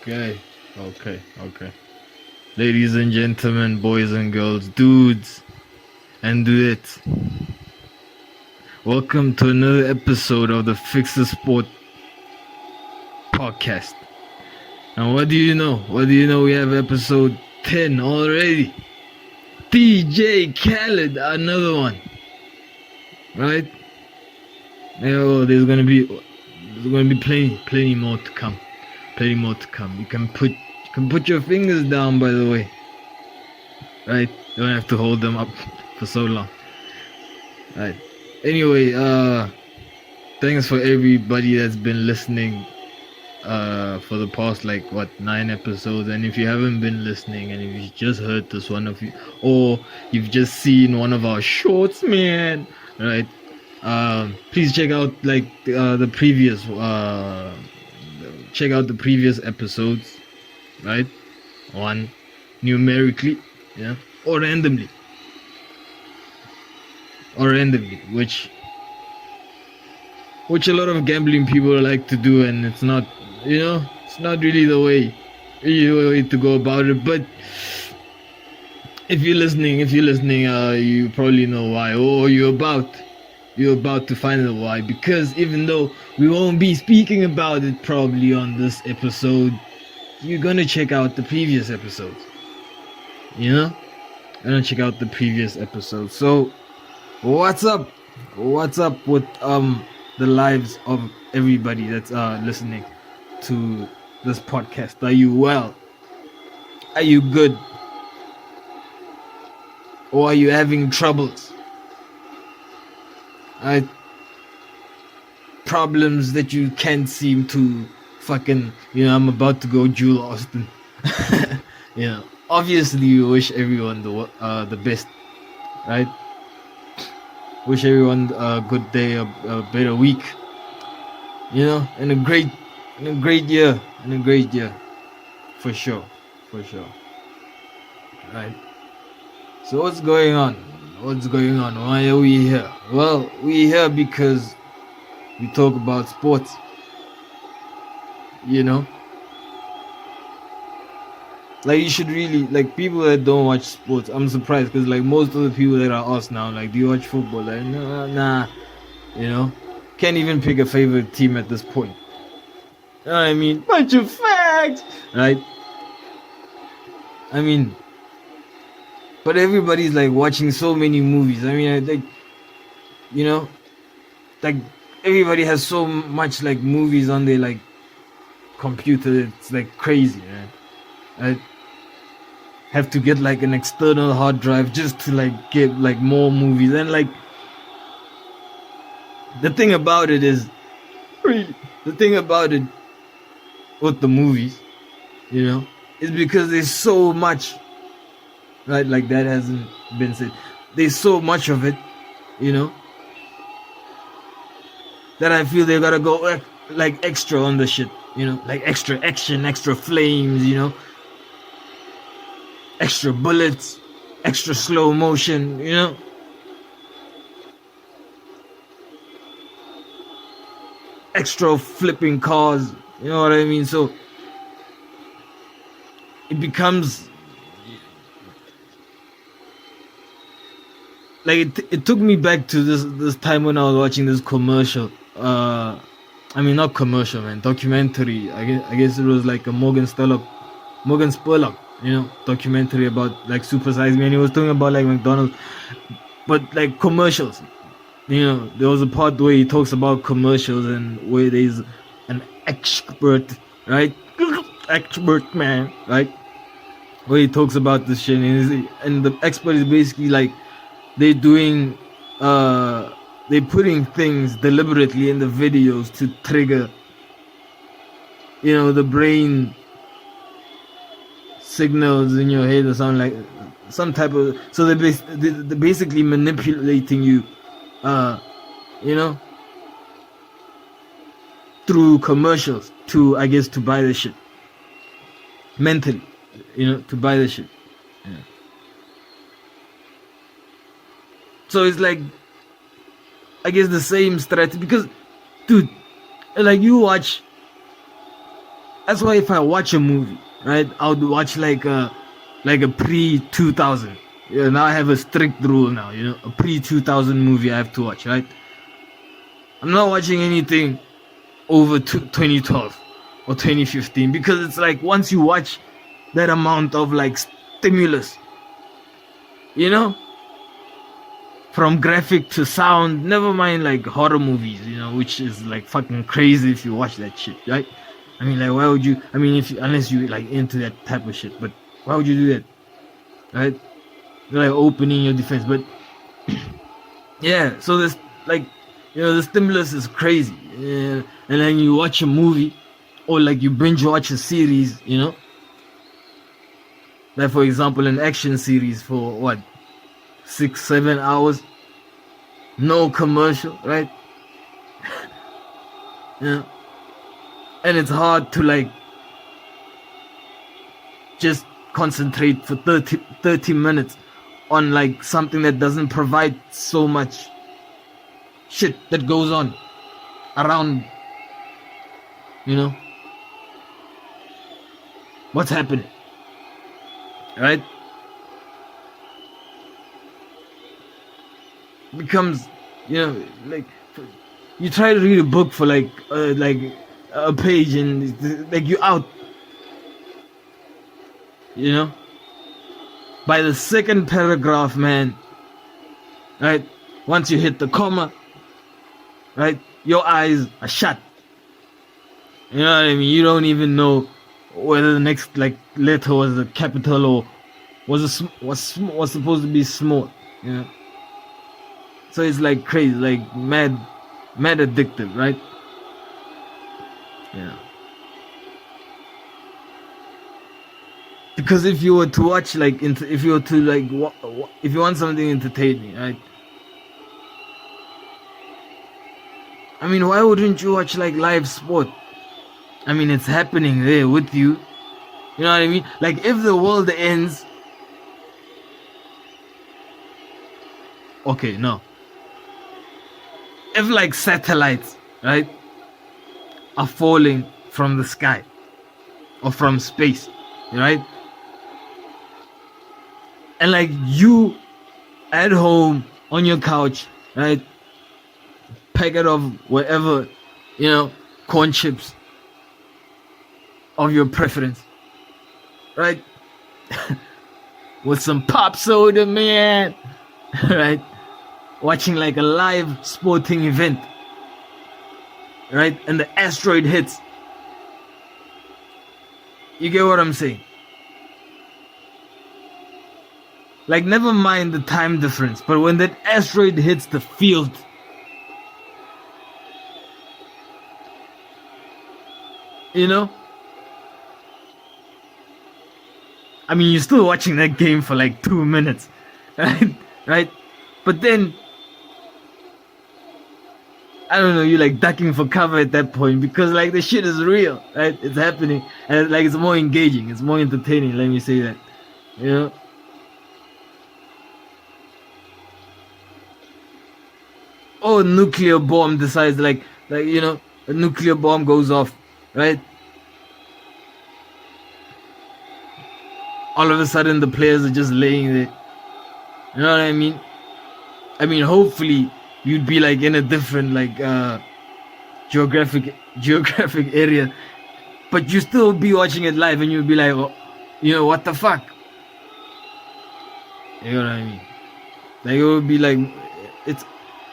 Okay. Ladies and gentlemen, boys and girls, dudes and dudettes, welcome to another episode of the Fixasport podcast. And what do you know? We have episode 10 already. DJ Khaled, another one. Right? Yeah, well, there's gonna be plenty more to come. You can put your fingers down, by the way. Right? You don't have to hold them up for so long. Right. Anyway, thanks for everybody that's been listening for the past 9 episodes. And if you haven't been listening and if you just heard this one of you, or you've just seen one of our shorts, man, right? Please check out the previous episodes, right? One numerically, yeah, or randomly, which a lot of gambling people like to do, and it's not really the way to go about it. But if you're listening, you probably know why, or you're about to find out why. Because even though we won't be speaking about it probably on this episode, you're gonna check out the previous episodes. So what's up with the lives of everybody that's listening to this podcast? Are you well? Are you good? Or are you having troubles? Problems that you can't seem to fucking, I'm about to go Jewel Austin. Obviously you wish everyone the best, right? Wish everyone a good day, a better week, and a great year, for sure. Right. So what's going on? Why are we here? Well, we're here because we talk about sports. You should really, people that don't watch sports, I'm surprised, because most of the people that are asked now, do you watch football? Nah, can't even pick a favorite team at this point. You know what I mean? Bunch of facts, right? But everybody's watching so many movies. Everybody has so much movies on their computer. It's crazy, man. I have to get an external hard drive just to get more movies. And the thing about it with the movies, is because there's so much. Right, that hasn't been said. There's so much of it, that I feel they gotta go extra on the shit, extra action, extra flames, extra bullets, extra slow motion, extra flipping cars, you know what I mean? So it becomes it took me back to this time when I was watching this commercial. Not commercial, man. Documentary. I guess it was a Morgan Spurlock, documentary about Super Size Me, and he was talking about McDonald's, but commercials. There was a part where he talks about commercials and where there's an expert, right? Expert man, right? Where he talks about this shit, and the expert is basically they're putting things deliberately in the videos to trigger, the brain signals in your head or something, some type of. So they're basically manipulating you, through commercials to buy the shit mentally, to buy the shit. Yeah. So it's I guess the same strategy, because dude, you watch That's why if I watch a movie, right, I would watch like a pre-2000. Yeah, now I have a strict rule now. A pre-2000 movie I have to watch, right? I'm not watching anything over 2012 or 2015 because it's like once you watch that amount of like stimulus, from graphic to sound, never mind like horror movies, which is like fucking crazy if you watch that shit, right? I mean, like, why would you? I mean, unless you like into that type of shit, but why would you do that, right? You're like opening your defense, but yeah. So this, like, the stimulus is crazy, and then you watch a movie, or like you binge watch a series, like for example, an action series for what, 6-7 hours, no commercial, right? Yeah. And it's hard to like just concentrate for 30 minutes on like something that doesn't provide so much shit that goes on around, what's happening, right? Becomes, like, you try to read a book for like a page and like you out, by the second paragraph, man, right? Once you hit the comma, right, your eyes are shut. You know what I mean? You don't even know whether the next like letter was a capital or was supposed to be small, So it's like crazy, like mad addictive, right? Yeah. Because if you were to watch like if you were to like if you want something entertaining, right? I mean, why wouldn't you watch like live sport? I mean, it's happening there with you. You know what I mean? Like if the world ends, okay, no. If like satellites, right, are falling from the sky or from space, right? And like you at home on your couch, right? Packet of whatever, corn chips of your preference, right? With some pop soda, man, right? Watching like a live sporting event, right? And the asteroid hits. You get what I'm saying? Like, never mind the time difference, but when that asteroid hits the field, I mean, you're still watching that game for like 2 minutes, right? Right? But then, I don't know, you're like ducking for cover at that point because like the shit is real, right? It's happening, and like it's more engaging, it's more entertaining. Let me say that, Oh, a nuclear bomb decides a nuclear bomb goes off, right? All of a sudden the players are just laying there. You know what I mean? I mean, hopefully you'd be like in a different like geographic area, but you still be watching it live and you'd be like, oh, what the fuck? You know what I mean? Like it would be like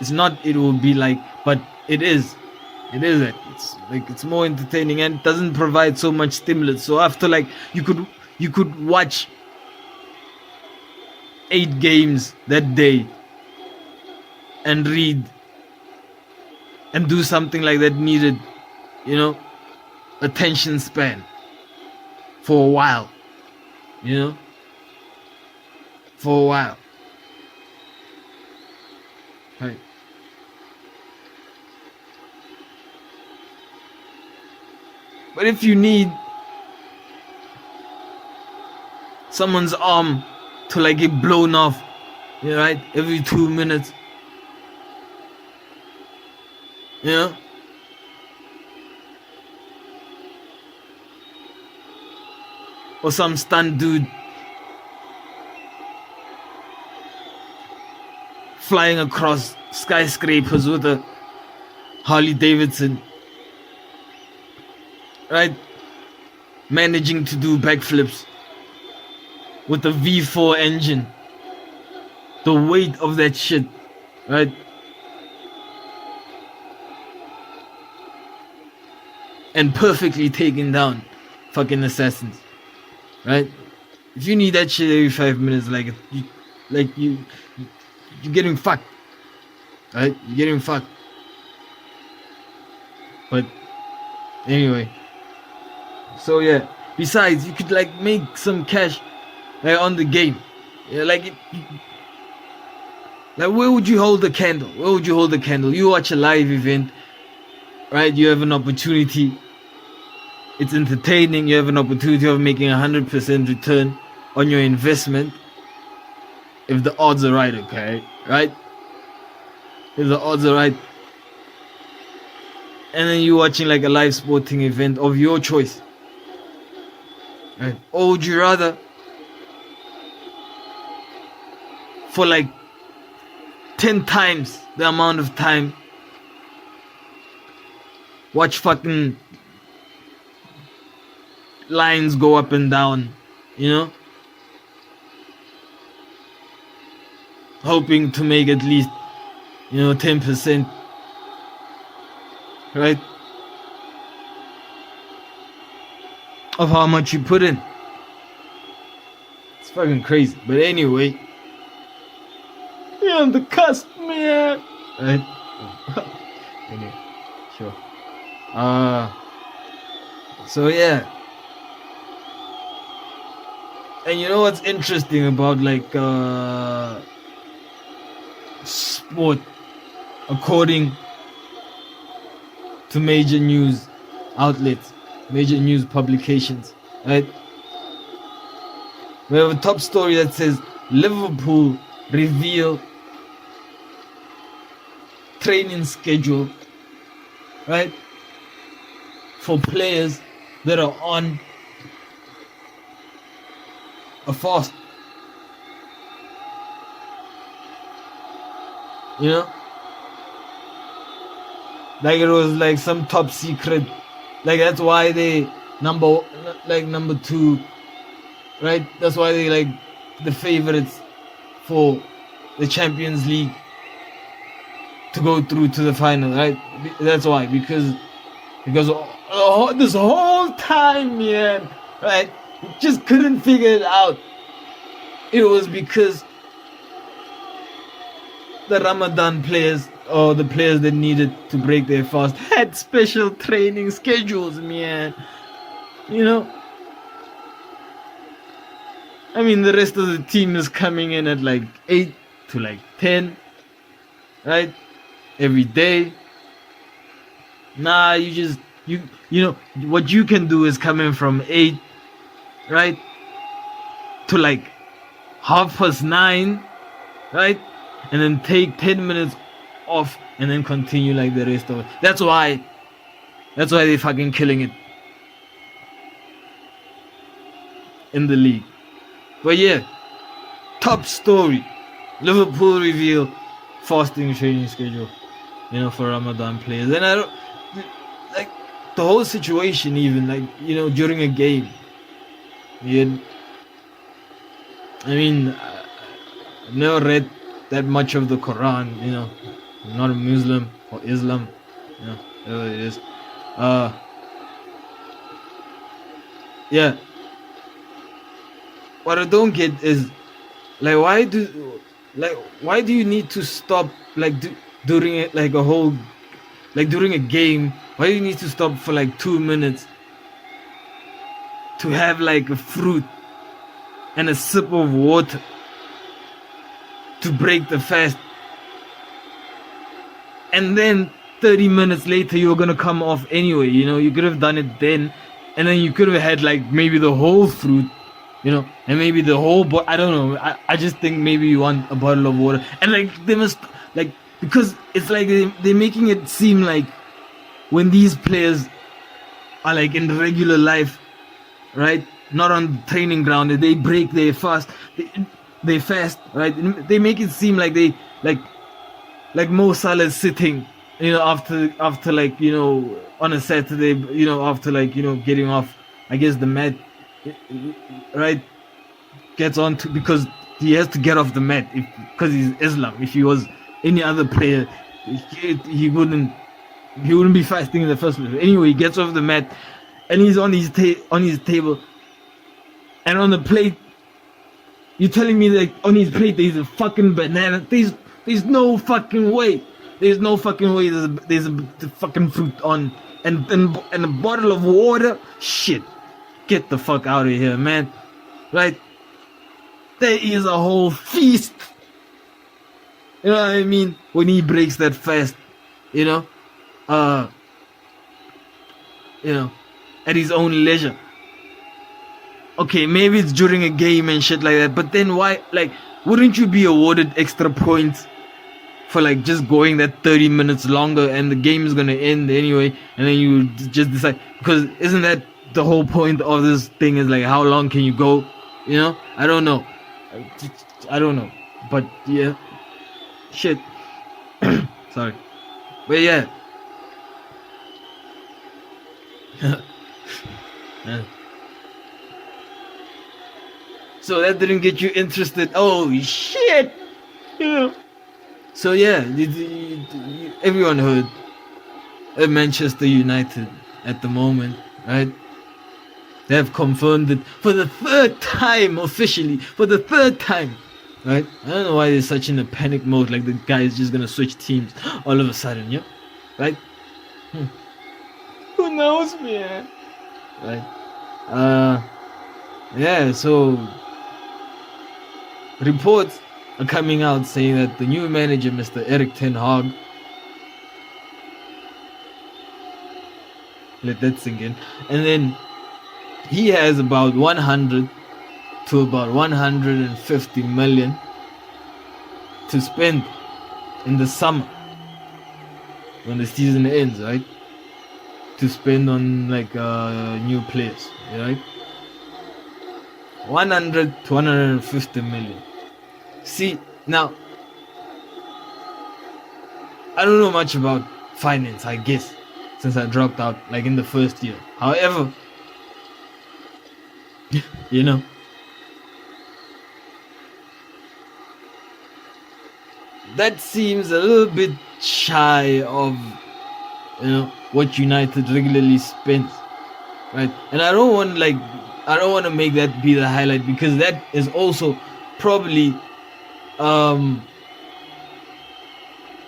it's not it will be like, but it is. It is it. It's like it's more entertaining and doesn't provide so much stimulus. So after like you could watch 8 games that day and read and do something like that needed, attention span for a while, for a while. Right. But if you need someone's arm to like get blown off, right, every 2 minutes, or some stunt dude flying across skyscrapers with a Harley Davidson, right? Managing to do backflips with a V4 engine. The weight of that shit, right? And perfectly taking down fucking assassins, right? If you need that shit every 5 minutes, you're getting fucked, right? You're getting fucked. But anyway, so yeah. Besides, you could like make some cash on the game. Yeah, like where would you hold the candle? Where would you hold the candle? You watch a live event, right? You have an opportunity. It's entertaining. You have an opportunity of making 100% return on your investment. If the odds are right, okay, right? If the odds are right. And then you're watching like a live sporting event of your choice. Right? Or would you rather, for like 10 times the amount of time, watch fucking lines go up and down, you know? Hoping to make at least, 10%. Right? Of how much you put in. It's fucking crazy. But anyway, you're on the cusp, man. Right? Anyway, sure. So yeah. And you know what's interesting about like sport, according to major news outlets, major news publications, right? We have a top story that says Liverpool reveal training schedule, right, for players that are on a fast. You know? Like it was like some top secret. Like that's why they number 2, right? That's why they like the favorites for the Champions League to go through to the final, right? That's why, because this whole time, man, right? We just couldn't figure it out. It was because the Ramadan players, or the players that needed to break their fast, had special training schedules, man. You know? I mean, the rest of the team is coming in at like 8 to like 10, right? Every day. Nah, you know, what you can do is come in from 8, right? To like 9:30, right? And then take 10 minutes off and then continue like the rest of it. That's why they're fucking killing it in the league. But yeah, top story. Liverpool reveal fasting training schedule, for Ramadan players. And I don't like the whole situation, even like, during a game. Yeah, I mean, I've never read that much of the Quran, I'm not a Muslim or Islam, whatever it is. Yeah. What I don't get is like why do you need to stop during it like a whole during a game? Why do you need to stop for like 2 minutes to have like a fruit and a sip of water to break the fast? And then 30 minutes later you're gonna come off anyway. You could have done it then, and then you could have had like maybe the whole fruit, and maybe the whole I don't know. I just think maybe you want a bottle of water, and like they must like, because it's like they're making it seem like when these players are like in regular life, right, not on the training ground. They break, they fast, they fast, right? They make it seem like they like Mo Salah sitting, after like, on a Saturday, after like, getting off, I guess, the mat, right? Gets on to, because he has to get off the mat because he's Islam. If he was any other player, he wouldn't be fasting in the first place. Anyway, he gets off the mat and he's on his table, and on the plate, you're telling me that on his plate there's a fucking banana? There's no fucking way. There's no fucking way. There's a fucking fruit on and a bottle of water. Shit, get the fuck out of here, man. Right? There is a whole feast. You know what I mean? When he breaks that fast, at his own leisure. Okay, maybe it's during a game and shit like that, but then why, like, wouldn't you be awarded extra points for like just going that 30 minutes longer, and the game is gonna end anyway, and then you just decide? Because isn't that the whole point of this thing, is like, how long can you go? I don't know. But yeah, shit. Sorry, but yeah. So that didn't get you interested. Oh shit. So yeah, everyone heard Manchester United at the moment, right? They have confirmed it for the third time, officially, for the third time, right? I don't know why they're such in a panic mode, like the guy is just gonna switch teams all of a sudden, yeah? Right? Who knows, man? Right? Yeah, so reports are coming out saying that the new manager, Mr. Erik ten Hag, let that sink in, and then he has about 100 to about 150 million to spend in the summer when the season ends, right? To spend on like new players, right? 100 to 150 million. See, now I don't know much about finance, I guess, since I dropped out like in the first year. However, that seems a little bit shy of what United regularly spends, right? And I don't want to make that be the highlight, because that is also probably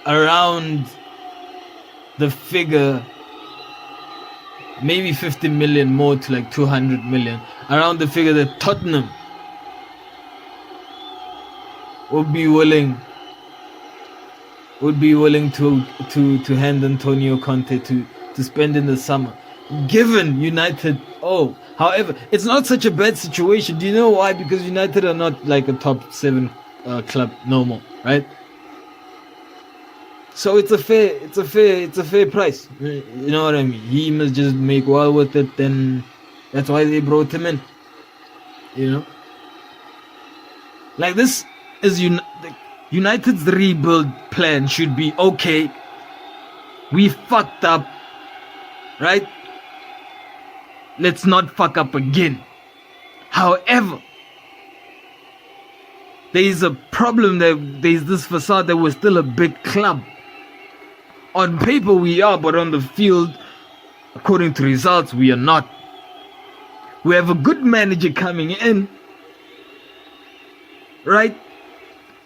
around the figure, maybe 50 million more to like 200 million, around the figure that Tottenham would be willing to hand Antonio Conte to spend in the summer, given United. However, it's not such a bad situation. Do you know why? Because United are not like a top 7 club no more, right? So it's a fair price. You know what I mean? He must just make well with it, then that's why they brought him in. Like, this is United's rebuild plan should be, okay, we fucked up, right? Let's not fuck up again. However, there is a problem, that there's this facade that we're still a big club. On paper we are, but on the field, according to results, we are not. We have a good manager coming in, right?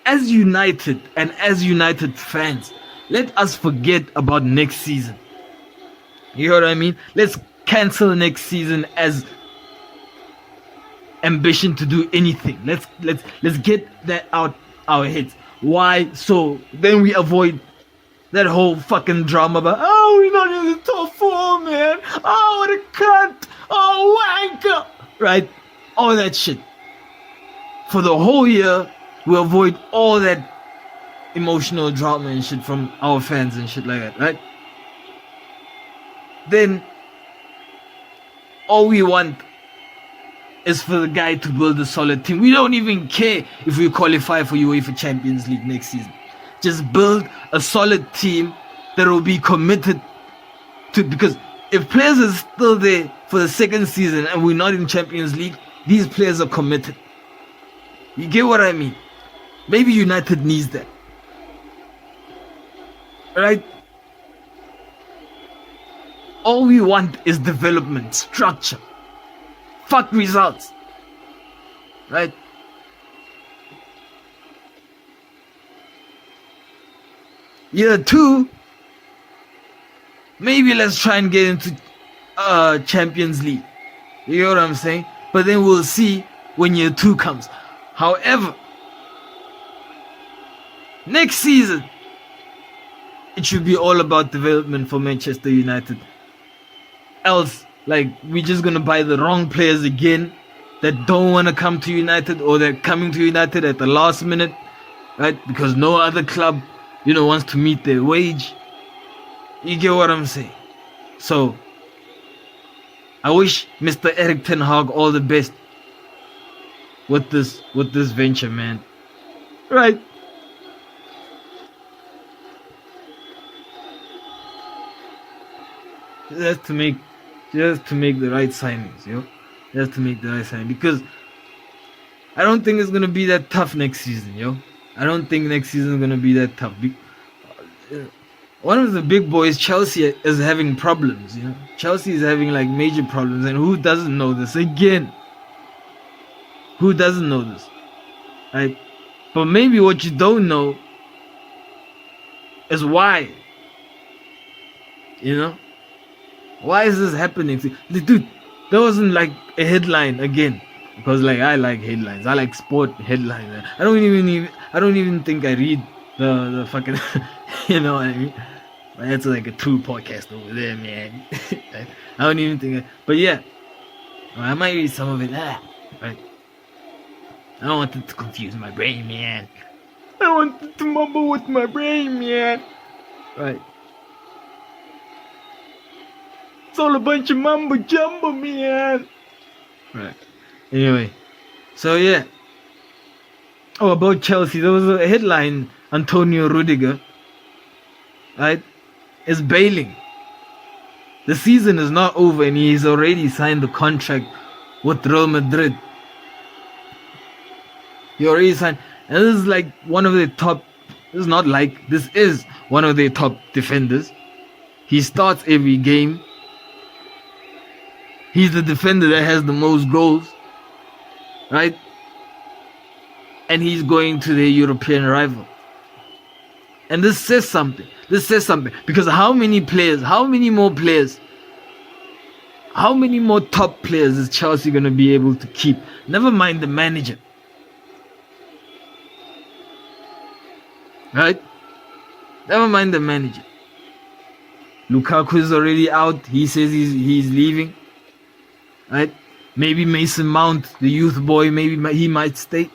As United and as United fans, let us forget about next season. You know what I mean? Let's cancel next season as ambition to do anything. Let's get that out our heads. Why? So then we avoid that whole fucking drama about, we're not in the top 4, man. What a cunt. Wanker. Right? All that shit. For the whole year, we avoid all that emotional drama and shit from our fans and shit like that, right? Then all we want is for the guy to build a solid team. We don't even care if we qualify for UEFA Champions League next season. Just build a solid team that will be committed to, because if players are still there for the second season and we're not in Champions League, these players are committed. You get what I mean? Maybe United needs that. Right? All we want is development, structure. Fuck results. Right? Year 2, maybe let's try and get into Champions League. You know what I'm saying? But then we'll see when year 2 comes. However, next season, it should be all about development for Manchester United. Else, like, we're just gonna buy the wrong players again that don't want to come to United, or they're coming to United at the last minute, right? Because no other club, wants to meet their wage. You get what I'm saying? So, I wish Mr. Erik ten Hag all the best with this venture, man. Right? Just to make the right signings, Just to make the right signing, because I don't think it's gonna be that tough next season, I don't think next season is gonna be that tough. One of the big boys, Chelsea, is having problems. Chelsea is having like major problems, and who doesn't know this? Again, who doesn't know this, right? But maybe what you don't know is why. Why is this happening? Dude, there wasn't like a headline again, because like I like headlines. I like sport headlines. I don't even think I read the fucking you know what I mean? But that's like a true podcast over there, man. I don't even think but yeah, I might read some of it. Right? I don't want it to confuse my brain, man. I want it to mumble with my brain, man. Right. It's all a bunch of mumbo jumbo, man. Right. Anyway, so yeah. Oh, about Chelsea, there was a headline: Antonio Rudiger, right, is bailing. The season is not over, and he's already signed the contract with Real Madrid. He already signed, and this is like one of the top. This is one of their top defenders. He starts every game. He's the defender that has the most goals, right? And he's going to their European rival. And this says something. Because how many more top players is Chelsea going to be able to keep? Never mind the manager. Right? Never mind the manager. Lukaku is already out. He says he's leaving. Right? Maybe Mason Mount, the youth boy, maybe he might stay.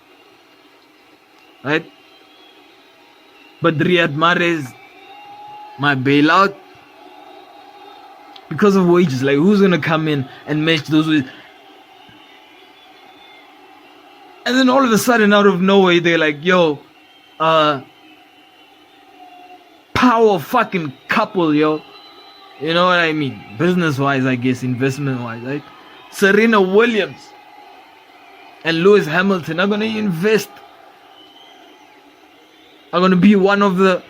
Right? But Riyad Mahrez might bail out because of wages. Like, who's gonna come in and match those wages? And then all of a sudden, out of nowhere, they're like, yo, power fucking couple, yo. You know what I mean? Business-wise, I guess, investment-wise, right? Serena Williams and Lewis Hamilton are gonna invest. Are gonna be one of the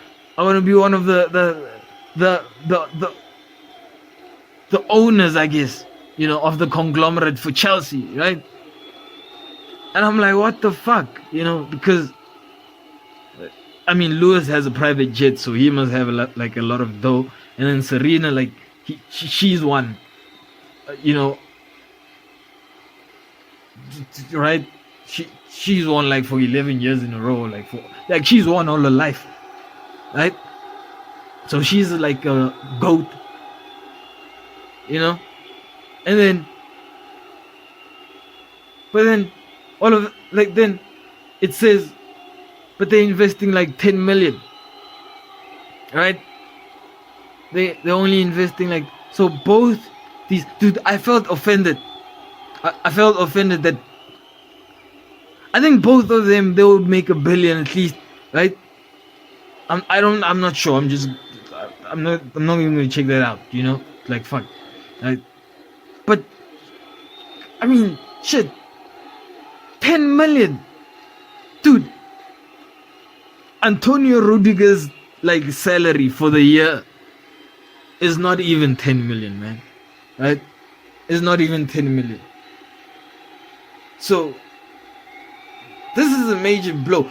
owners, I guess, of the conglomerate for Chelsea, right? And I'm like, what the fuck, because I mean, Lewis has a private jet, so he must have a lot of dough. And then Serena, like, she's one, right? She's won like for 11 years in a row, she's won all her life, right? So she's like a goat, and then, but then then it says, but they're investing like 10 million, right? They're only investing so both these, dude, I felt offended. I felt offended that I think both of them they would make $1 billion at least, right? I'm not sure. I'm not even gonna check that out. Like fuck, right? But I mean, shit, 10 million, dude. Antonio Rudiger's like salary for the year is not even 10 million, man. Right? It's not even 10 million. So this is a major blow.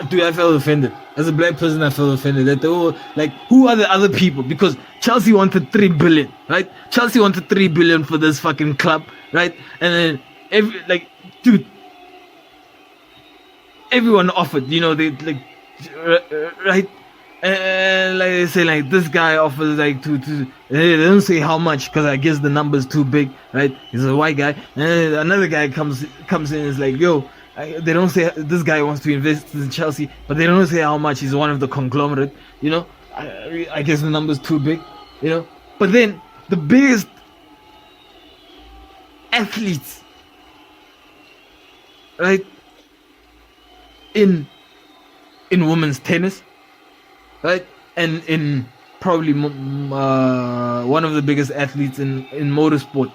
Dude, I felt offended. As a black person, I felt offended that they were like, who are the other people? Because Chelsea wanted 3 billion, right? Chelsea wanted 3 billion for this fucking club, right? And then dude, everyone offered, they like, right? And like they say, like this guy offers like two. They don't say how much because I guess the number's too big, right? He's a white guy, and another guy comes in and is like, yo. They don't say this guy wants to invest in Chelsea, but they don't say how much. He's one of the conglomerate, I guess the number's too big, But then the biggest athletes, right, in women's tennis, right, and in probably one of the biggest athletes in motorsport.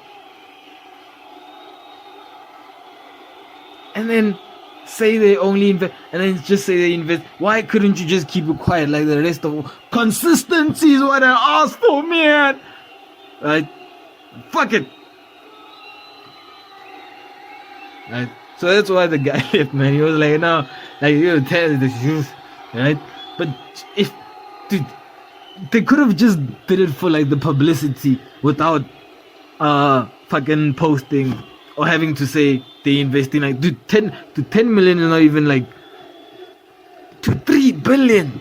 And then say they only invest, and then just say they invest. Why couldn't you just keep it quiet like the rest of consistency is what I asked for, man? Right? Fuck it. Right? So that's why the guy left, man. He was like, no, like you tell the truth, right? But if, dude, they could have just did it for like the publicity without fucking posting or having to say they invest in like, dude, 10 million is not even like to 3 billion.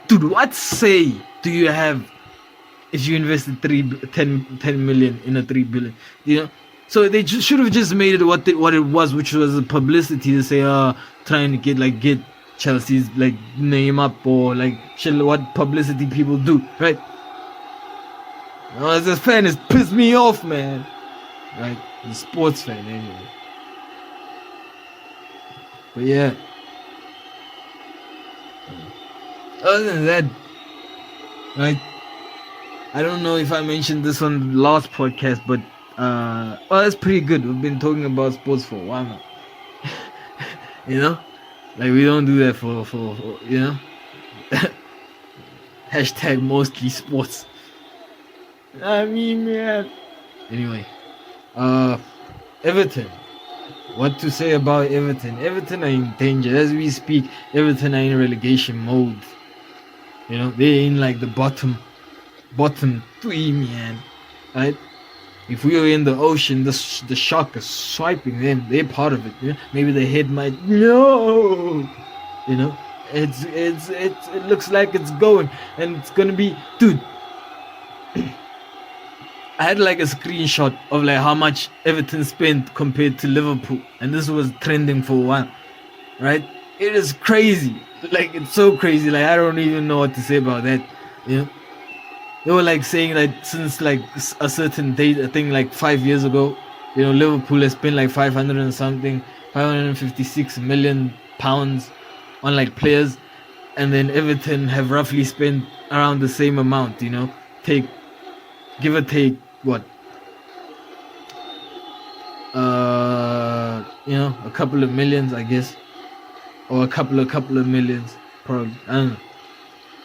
Dude, what say do you have if you invested 10 million in a 3 billion? So they should have just made it what it was, which was a publicity to say, trying to get Chelsea's like name up, or like what publicity people do, right? As a fan, it's pissed me off, man. Right? I'm a sports fan, anyway. But yeah. Other than that, right? I don't know if I mentioned this on the last podcast, but that's pretty good. We've been talking about sports for a while now. Like we don't do that for hashtag mostly sports. I mean, man. Anyway, Everton. What to say about Everton? Everton are in danger as we speak. Everton are in relegation mode. They're in like the bottom three, man. Right? If we were in the ocean, the shark is swiping them. They're part of it. Maybe the head might it looks like it's going, and it's gonna be, dude. I had like a screenshot of like how much Everton spent compared to Liverpool, and this was trending for a while, right? It is crazy, like it's so crazy. Like I don't even know what to say about that. They were like saying like since like a certain date, I think like 5 years ago, Liverpool has spent like 556 million pounds on like players, and then Everton have roughly spent around the same amount. Give or take what? A couple of millions, I guess, or a couple of millions, probably. I don't know.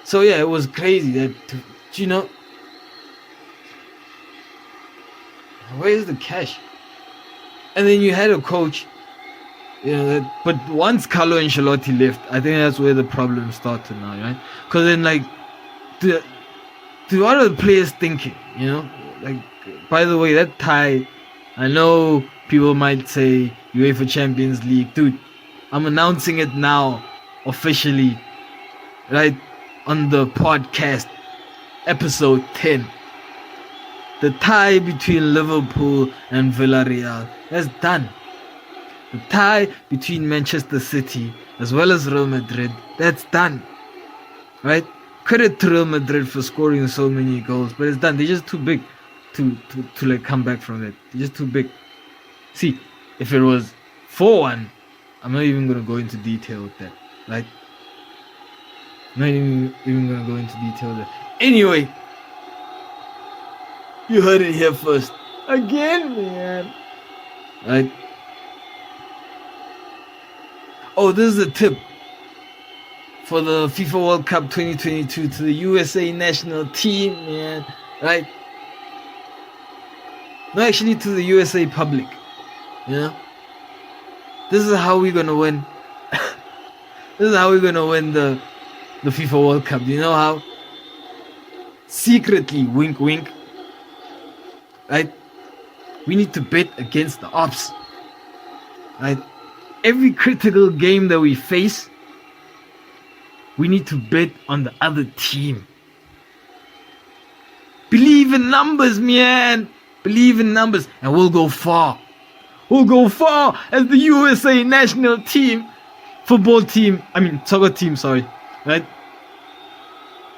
So yeah, it was crazy that, where's the cash? And then you had a coach, but once Carlo Ancelotti left, I think that's where the problem started now, right? Because then like, what are the players thinking? Like, by the way, that tie, I know people might say UEFA Champions League, dude. I'm announcing it now, officially, right, on the podcast, episode 10. The tie between Liverpool and Villarreal, that's done. The tie between Manchester City as well as Real Madrid, that's done, right? Credit to Real Madrid for scoring so many goals, but it's done. They're just too big, to like come back from that. They're just too big. See, if it was 4-1, I'm not even gonna go into detail with that. Right? Not even gonna go into detail with that. Anyway, you heard it here first. Again, man. Right? Oh, this is a tip for the FIFA World Cup 2022 to the USA national team, man. Right? No, actually to the USA public. You know? This is how we're gonna win. This is how we're gonna win the FIFA World Cup. You know how? Secretly, wink wink. Right? We need to bet against the odds. Right? Every critical game that we face, we need to bet on the other team. Believe in numbers, man. Believe in numbers, and we'll go far. We'll go far as the USA national team, soccer team, sorry, right?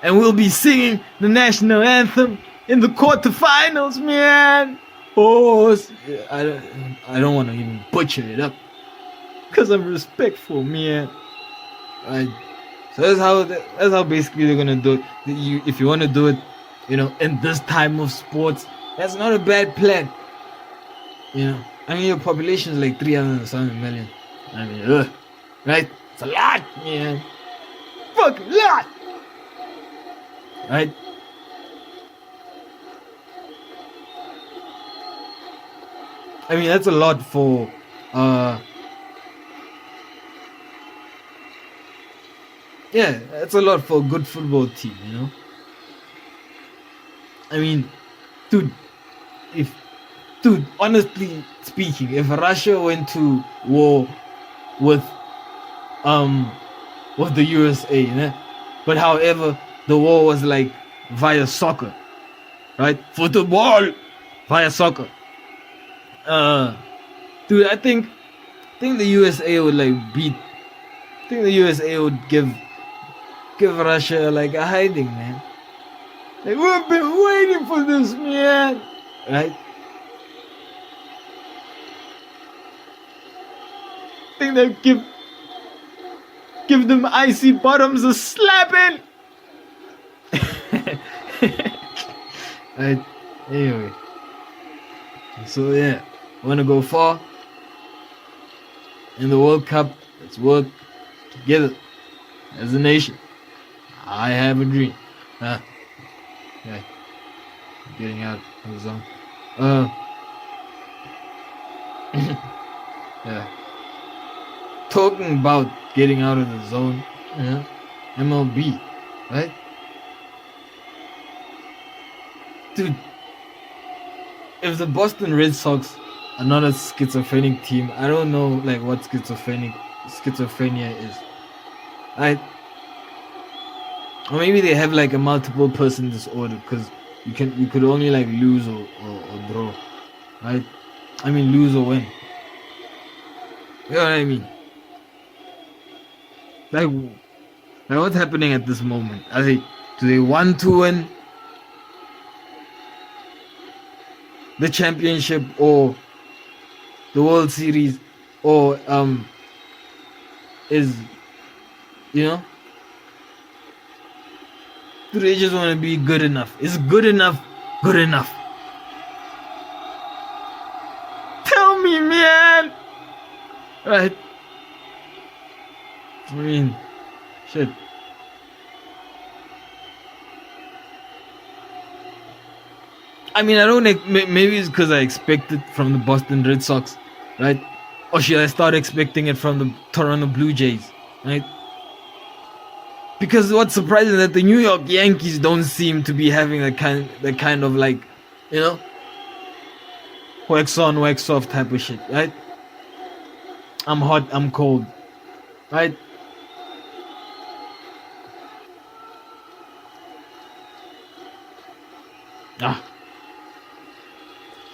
And we'll be singing the national anthem in the quarterfinals, man. Oh, I don't want to even butcher it up, cause I'm respectful, man. Right? So that's how basically they're gonna do it. If you want to do it, in this time of sports, that's not a bad plan. I mean, your population is like 300 million. I mean, right? It's a lot, man. Fucking lot. Right? I mean, that's a lot for that's a lot for a good football team, I mean, dude, honestly speaking, if Russia went to war with the USA, but however, the war was like via soccer, right? Football via soccer. Dude, I think the USA would the USA would give Russia like a hiding, man. Like, we've been waiting for this, man. Right? I think they'll give them icy bottoms a slapping. Right? Anyway. So yeah, wanna go far in the World Cup? Let's work together as a nation. I have a dream. Yeah, getting out of the zone. Yeah. Talking about getting out of the zone, MLB, right? Dude, if the Boston Red Sox are not a schizophrenic team, I don't know like what schizophrenia is, right? Or maybe they have like a multiple person disorder, because you could only like lose or draw, right? I mean, lose or win. You know what I mean? Like what's happening at this moment? Do they want to win the championship or the World Series, or is do they just want to be good enough? Is good enough good enough? Tell me, man. Right? I mean, shit. I mean, I don't. Maybe it's because I expect it from the Boston Red Sox, right? Or should I start expecting it from the Toronto Blue Jays, right? Because what's surprising is that the New York Yankees don't seem to be having that kind of like, wax on, wax off type of shit, right? I'm hot, I'm cold, right?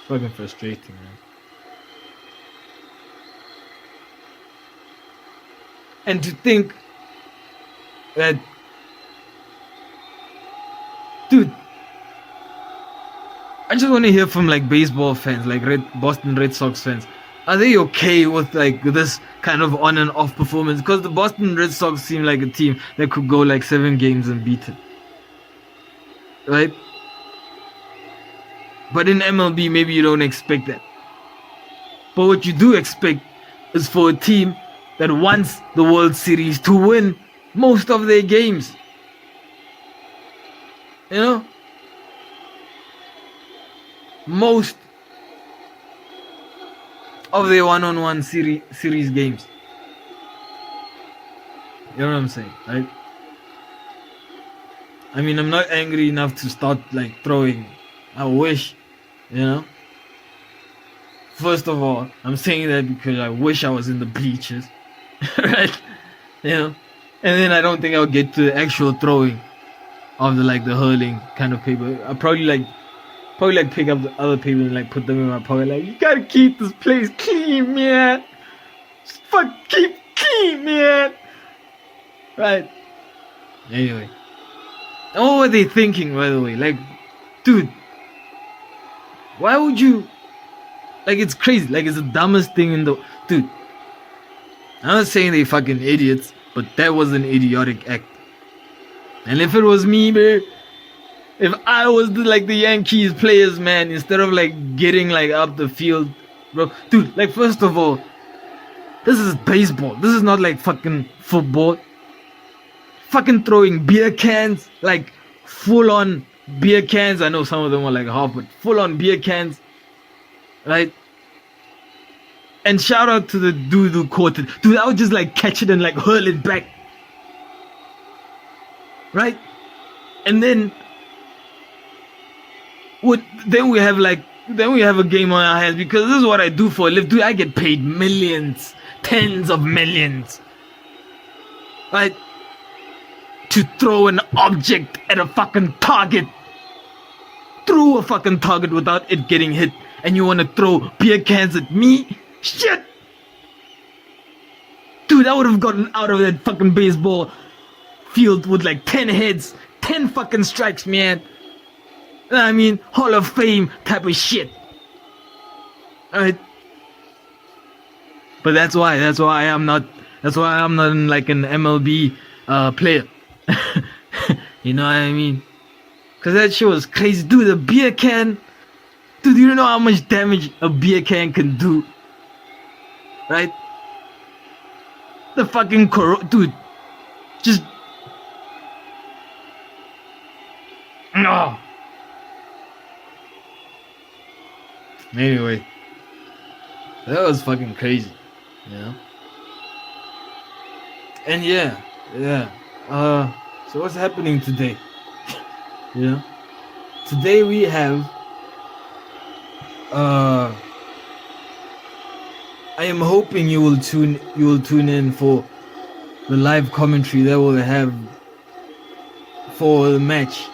Fucking frustrating, man. And to think that, dude, I just want to hear from like baseball fans, like Boston Red Sox fans. Are they okay with like this kind of on and off performance? Because the Boston Red Sox seem like a team that could go like 7 games unbeaten, right? But in MLB, maybe you don't expect that. But what you do expect is for a team that wants the World Series to win most of their games. You know? Most of their one-on-one series games. You know what I'm saying, right? I mean, I'm not angry enough to start like throwing. I wish, you know. First of all, I'm saying that because I wish I was in the bleachers, right? You know, and then I don't think I'll get to the actual throwing of the hurling kind of paper. I'll probably pick up the other paper and like put them in my pocket. Like, you gotta keep this place clean, man. Just keep clean, man. Right. Anyway, and what were they thinking, by the way? Like, dude, why would you? Like, it's crazy. Like, it's the dumbest thing in the... Dude, I'm not saying they fucking idiots, but that was an idiotic act. And if it was me, man, if I was the Yankees players, man, instead of like getting like up the field, bro, dude, like, first of all, this is baseball. This is not like fucking football. Fucking throwing beer cans, like full on beer cans. I know some of them were like half, but full on beer cans. Right? And shout out to the dude who caught it. Dude, I would just like catch it and like hurl it back. Right? And then we have a game on our hands, because this is what I do for a living. Dude, I get paid millions, tens of millions. Right? To throw an object at a fucking target. Through a fucking target without it getting hit. And you want to throw beer cans at me? Shit! Dude, I would have gotten out of that fucking baseball field with like 10 heads, 10 fucking strikes, man. I mean, Hall of Fame type of shit. Alright? But that's why I'm not in like an MLB player. You know what I mean? Cause that shit was crazy. Dude, the beer can. Dude, you don't know how much damage a beer can do. Right? The fucking dude. Just. No. Anyway. That was fucking crazy. You know? And yeah. So what's happening today? You know? Today we have I am hoping you will tune in for the live commentary that we'll have for the match.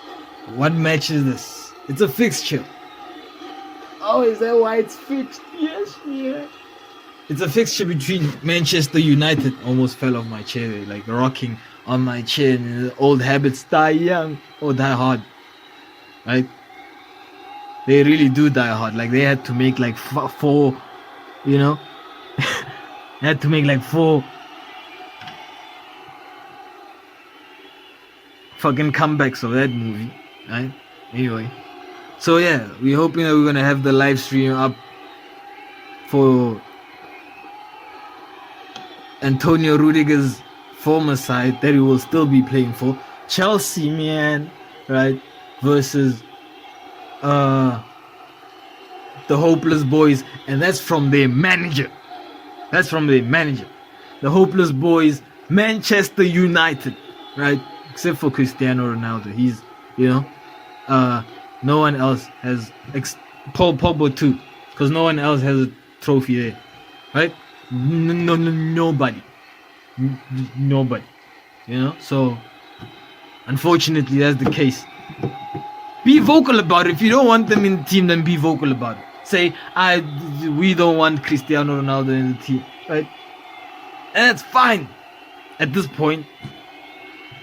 What match is this? It's a fixture. Oh, is that why it's fixed? Yes, yeah. It's a fixture between Manchester United. Almost fell off my chair, like rocking on my chair. And old habits die young or die hard, right? They really do die hard. Like, they had to make like 4, you know? They had to make like 4 fucking comebacks of that movie, right? Anyway. So yeah, we're hoping that we're gonna have the live stream up for Antonio Rudiger's former side that he will still be playing for. Chelsea, man, right? Versus the Hopeless Boys, and that's from their manager. The Hopeless Boys, Manchester United, right? Except for Cristiano Ronaldo. He's, you know, no one else has, Paul Pogba too, because no one else has a trophy there, right? Nobody, you know. So unfortunately, that's the case. Be vocal about it. If you don't want them in the team, then be vocal about it. Say, we don't want Cristiano Ronaldo in the team, right? And that's fine at this point,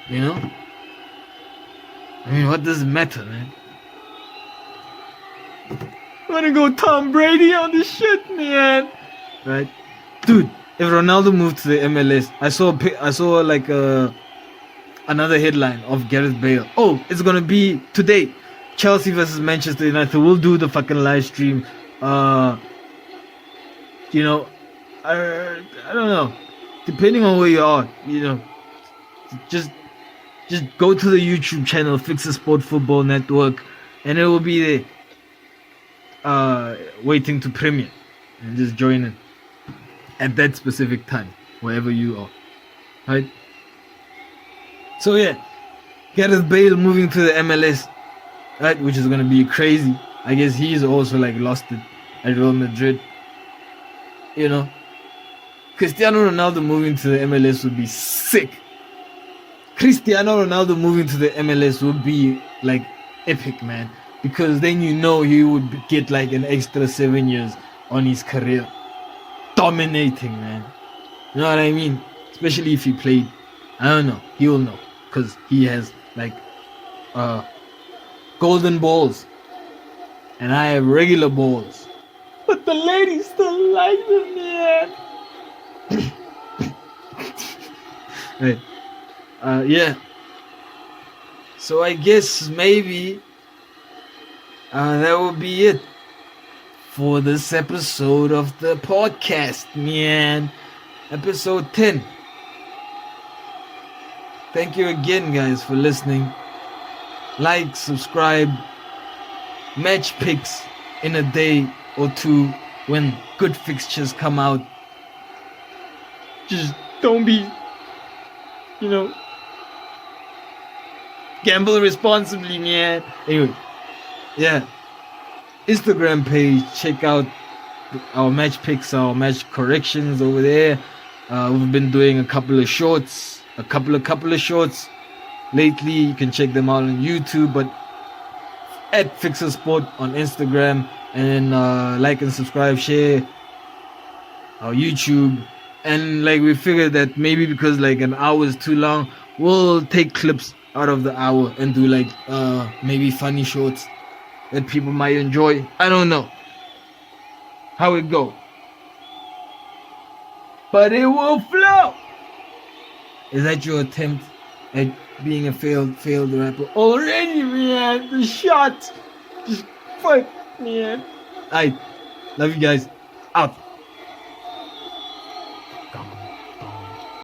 you know. I mean, what does it matter, man? wanna go Tom Brady on this shit, man. Right, dude. If Ronaldo moved to the MLS, I saw like another headline of Gareth Bale. Oh, it's gonna be today, Chelsea versus Manchester United. We'll do the fucking live stream. You know, I don't know. Depending on where you are, you know, just go to the YouTube channel Fixasport Football Network, and it will be there, waiting to premiere, and just join in at that specific time, wherever you are, right? So yeah, Gareth Bale moving to the MLS, right, which is gonna be crazy. I guess he's also like lost it at Real Madrid. You know, Cristiano Ronaldo moving to the MLS would be sick. Cristiano Ronaldo moving to the MLS would be like epic, man, because then you know he would get like an extra 7 years on his career, dominating, man. You know what I mean? Especially if he played. I don't know. He will know because he has like golden balls, and I have regular balls. But the ladies still like them, man. Right. Yeah. So I guess maybe that will be it for this episode of the podcast, man. Episode 10. Thank you again, guys, for listening. Like, subscribe, match picks in a day or two when good fixtures come out. Just don't be, you know, gamble responsibly, man. Anyway, yeah, Instagram page, check out our match picks, our match corrections over there. We've been doing a couple of shorts lately. You can check them out on YouTube, but at Fixasport on Instagram, and then like and subscribe, share our YouTube. And like we figured that maybe because like an hour is too long, we'll take clips out of the hour and do like maybe funny shorts that people might enjoy. I don't know how it go, but it will flow. Is that your attempt at being a failed rapper already, man? The shot, just fuck, man. I love you guys. Out.